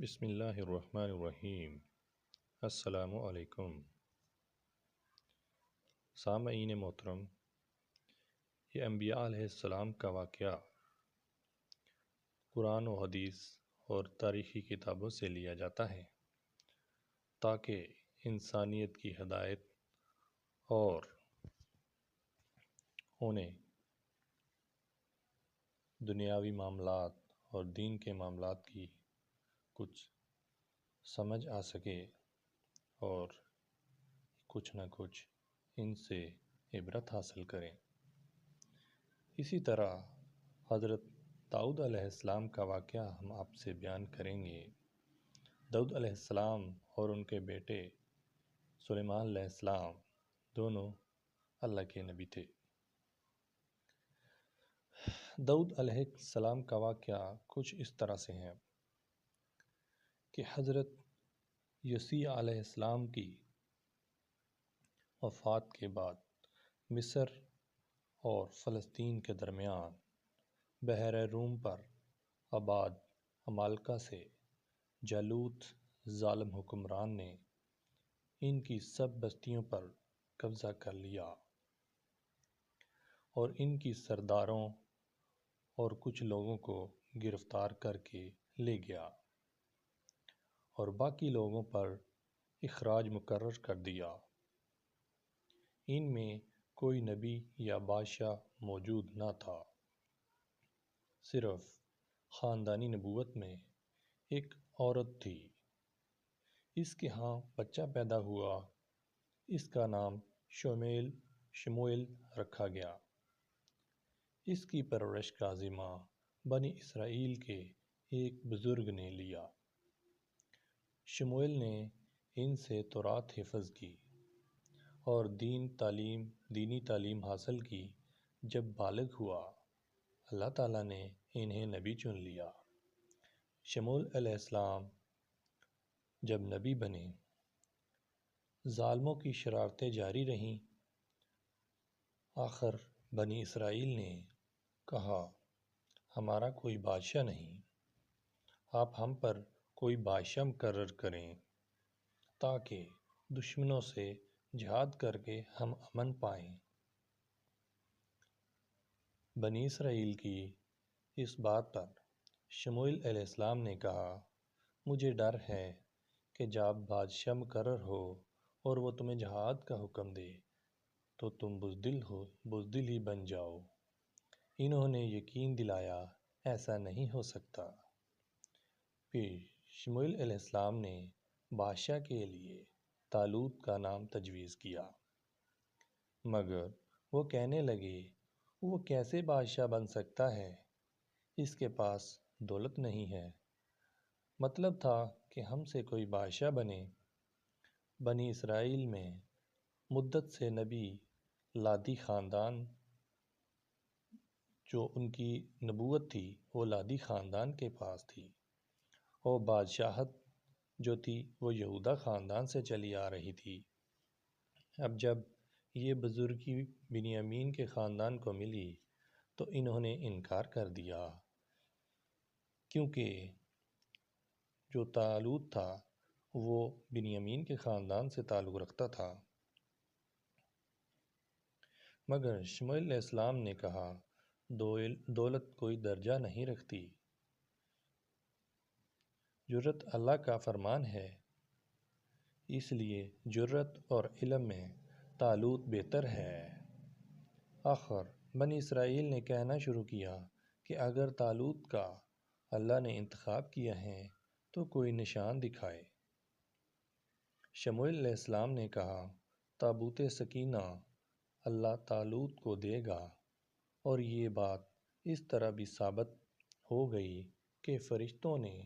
بسم اللہ الرحمن الرحیم۔ السلام علیکم سامعین محترم، یہ انبیاء علیہ السلام کا واقعہ قرآن و حدیث اور تاریخی کتابوں سے لیا جاتا ہے تاکہ انسانیت کی ہدایت اور انہیں دنیاوی معاملات اور دین کے معاملات کی کچھ سمجھ آ سکے اور کچھ نہ کچھ ان سے عبرت حاصل کریں۔ اسی طرح حضرت داؤد علیہ السلام کا واقعہ ہم آپ سے بیان کریں گے۔ داؤد علیہ السلام اور ان کے بیٹے سلیمان علیہ السلام دونوں اللہ کے نبی تھے۔ داؤد علیہ السلام کا واقعہ کچھ اس طرح سے ہے کہ حضرت یسیع علیہ السلام کی وفات کے بعد مصر اور فلسطین کے درمیان بحر روم پر آباد عمالقہ سے جالوت ظالم حکمران نے ان کی سب بستیوں پر قبضہ کر لیا اور ان کی سرداروں اور کچھ لوگوں کو گرفتار کر کے لے گیا اور باقی لوگوں پر اخراج مقرر کر دیا۔ ان میں کوئی نبی یا بادشاہ موجود نہ تھا، صرف خاندانی نبوت میں ایک عورت تھی۔ اس کے ہاں بچہ پیدا ہوا، اس کا نام شموئیل رکھا گیا۔ اس کی پرورش کا ذمہ بنی اسرائیل کے ایک بزرگ نے لیا۔ شموئیل نے ان سے تورات حفظ کی اور دینی تعلیم حاصل کی۔ جب بالغ ہوا، اللہ تعالیٰ نے انہیں نبی چن لیا۔ شموئیل علیہ السلام جب نبی بنے، ظالموں کی شرارتیں جاری رہیں۔ آخر بنی اسرائیل نے کہا، ہمارا کوئی بادشاہ نہیں، آپ ہم پر کوئی بادشاہ مقرر کریں تاکہ دشمنوں سے جہاد کر کے ہم امن پائیں۔ بنی اسرائیل کی اس بات پر شموئیل علیہ السلام نے کہا، مجھے ڈر ہے کہ جب بادشاہ مقرر ہو اور وہ تمہیں جہاد کا حکم دے تو تم بزدل ہی بن جاؤ۔ انہوں نے یقین دلایا ایسا نہیں ہو سکتا۔ پھر شموئیل علیہ السلام نے بادشاہ کے لیے طالوت کا نام تجویز کیا، مگر وہ کہنے لگے، وہ کیسے بادشاہ بن سکتا ہے؟ اس کے پاس دولت نہیں ہے۔ مطلب تھا کہ ہم سے کوئی بادشاہ بنے۔ بنی اسرائیل میں مدت سے نبی لادی خاندان، جو ان کی نبوت تھی وہ لادی خاندان کے پاس تھی، اور بادشاہت جو تھی وہ یہودا خاندان سے چلی آ رہی تھی۔ اب جب یہ بزرگی بنیامین کے خاندان کو ملی تو انہوں نے انکار کر دیا، کیونکہ جو طالوت تھا وہ بنیامین کے خاندان سے تعلق رکھتا تھا۔ مگر شموئیل علیہ السلام نے کہا، دولت کوئی درجہ نہیں رکھتی، جرت اللہ کا فرمان ہے، اس لیے جرت اور علم میں طالوت بہتر ہے۔ آخر بنی اسرائیل نے کہنا شروع کیا کہ اگر طالوت کا اللہ نے انتخاب کیا ہے تو کوئی نشان دکھائے۔ شموئیل علیہ السلام نے کہا، تابوت سکینہ اللہ طالوت کو دے گا، اور یہ بات اس طرح بھی ثابت ہو گئی کہ فرشتوں نے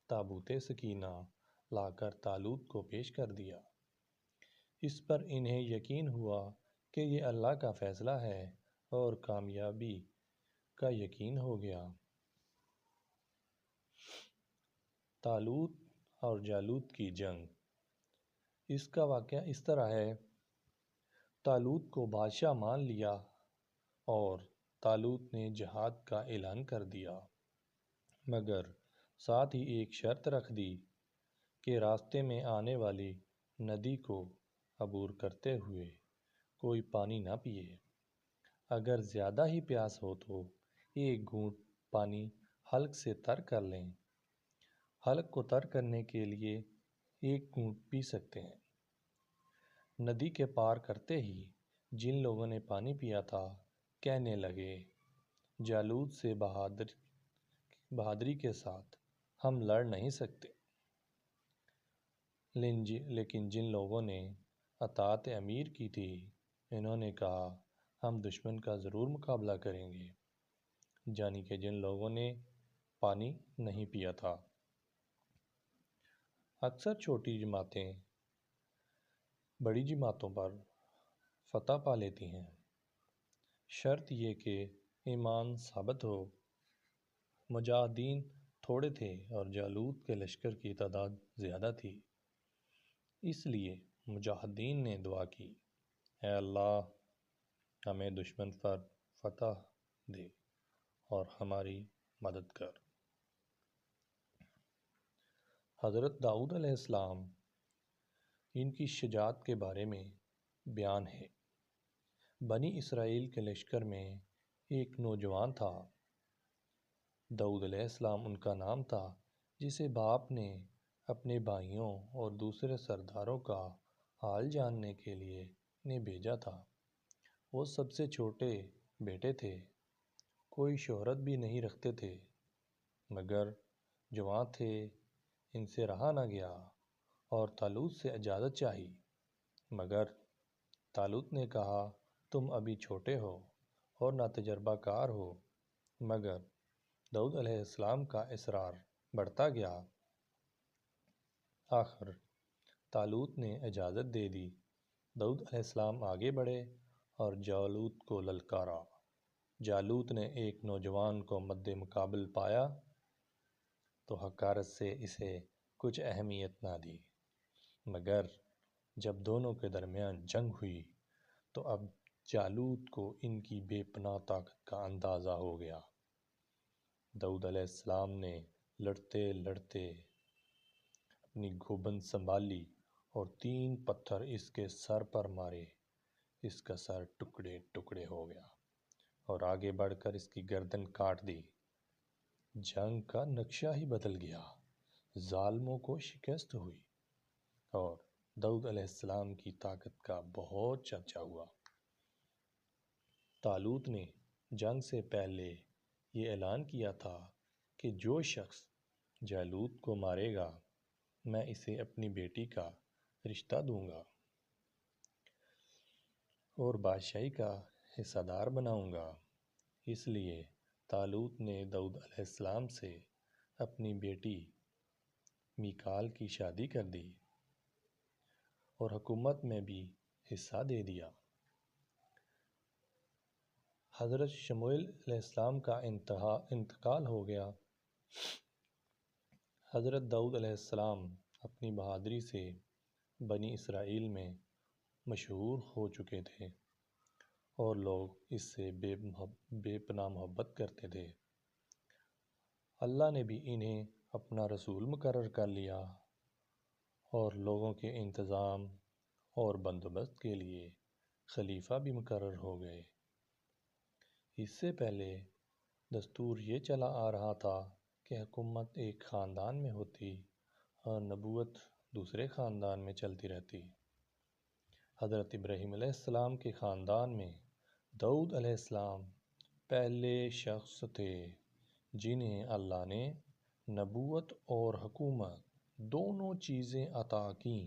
تابوت سکینہ لا کر طالوت کو پیش کر دیا۔ اس پر انہیں یقین ہوا کہ یہ اللہ کا فیصلہ ہے اور کامیابی کا یقین ہو گیا۔ طالوت اور جالوت کی جنگ۔ اس کا واقعہ اس طرح ہے، طالوت کو بادشاہ مان لیا اور طالوت نے جہاد کا اعلان کر دیا، مگر ساتھ ہی ایک شرط رکھ دی کہ راستے میں آنے والی ندی کو عبور کرتے ہوئے کوئی پانی نہ پیے۔ اگر زیادہ ہی پیاس ہو تو ایک گھونٹ پانی حلق سے تر کر لیں۔ حلق کو تر کرنے کے لیے ایک گھونٹ پی سکتے ہیں۔ ندی کے پار کرتے ہی جن لوگوں نے پانی پیا تھا کہنے لگے، جالوت سے بہادری کے ساتھ ہم لڑ نہیں سکتے، لیکن جن لوگوں نے اطاعت امیر کی تھی انہوں نے کہا ہم دشمن کا ضرور مقابلہ کریں گے، یعنی کہ جن لوگوں نے پانی نہیں پیا تھا۔ اکثر چھوٹی جماعتیں بڑی جماعتوں پر فتح پا لیتی ہیں، شرط یہ کہ ایمان ثابت ہو۔ مجاہدین تھوڑے تھے اور جالوت کے لشکر کی تعداد زیادہ تھی، اس لیے مجاہدین نے دعا کی، اے اللہ ہمیں دشمن پر فتح دے اور ہماری مدد کر۔ حضرت داؤد علیہ السلام، ان کی شجاعت کے بارے میں بیان ہے۔ بنی اسرائیل کے لشکر میں ایک نوجوان تھا، داؤد علیہ السلام ان کا نام تھا، جسے باپ نے اپنے بھائیوں اور دوسرے سرداروں کا حال جاننے کے لیے نے بھیجا تھا۔ وہ سب سے چھوٹے بیٹے تھے، کوئی شہرت بھی نہیں رکھتے تھے، مگر جوان تھے، ان سے رہا نہ گیا اور طالوت سے اجازت چاہی، مگر طالوت نے کہا تم ابھی چھوٹے ہو اور ناتجربہ کار ہو، مگر داؤد علیہ السلام کا اصرار بڑھتا گیا۔ آخر طالوت نے اجازت دے دی۔ داؤد علیہ السلام آگے بڑھے اور جالوت کو للکارا۔ جالوت نے ایک نوجوان کو مد مقابل پایا تو حقارت سے اسے کچھ اہمیت نہ دی، مگر جب دونوں کے درمیان جنگ ہوئی تو اب جالوت کو ان کی بے پناہ طاقت کا اندازہ ہو گیا۔ داؤد علیہ السلام نے لڑتے لڑتے اپنی گوبند سنبھالی اور 3 پتھر اس کے سر پر مارے، اس کا سر ٹکڑے ٹکڑے ہو گیا اور آگے بڑھ کر اس کی گردن کاٹ دی۔ جنگ کا نقشہ ہی بدل گیا، ظالموں کو شکست ہوئی اور داؤد علیہ السلام کی طاقت کا بہت چرچا ہوا۔ طالوت نے جنگ سے پہلے یہ اعلان کیا تھا کہ جو شخص جالوت کو مارے گا میں اسے اپنی بیٹی کا رشتہ دوں گا اور بادشاہی کا حصہ دار بناؤں گا۔ اس لیے طالوت نے داؤد علیہ السلام سے اپنی بیٹی میکال کی شادی کر دی اور حکومت میں بھی حصہ دے دیا۔ حضرت شموئیل علیہ السلام کا انتقال ہو گیا۔ حضرت داؤد علیہ السلام اپنی بہادری سے بنی اسرائیل میں مشہور ہو چکے تھے اور لوگ اس سے بے پناہ محبت کرتے تھے۔ اللہ نے بھی انہیں اپنا رسول مقرر کر لیا اور لوگوں کے انتظام اور بندوبست کے لیے خلیفہ بھی مقرر ہو گئے۔ اس سے پہلے دستور یہ چلا آ رہا تھا کہ حکومت ایک خاندان میں ہوتی اور نبوت دوسرے خاندان میں چلتی رہتی۔ حضرت ابراہیم علیہ السلام کے خاندان میں داؤد علیہ السلام پہلے شخص تھے جنہیں اللہ نے نبوت اور حکومت دونوں چیزیں عطا کیں۔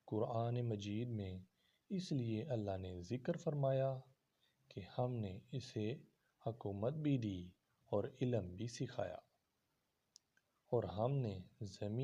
قرآن مجید میں اس لیے اللہ نے ذکر فرمایا کہ ہم نے اسے حکومت بھی دی اور علم بھی سکھایا اور ہم نے زمین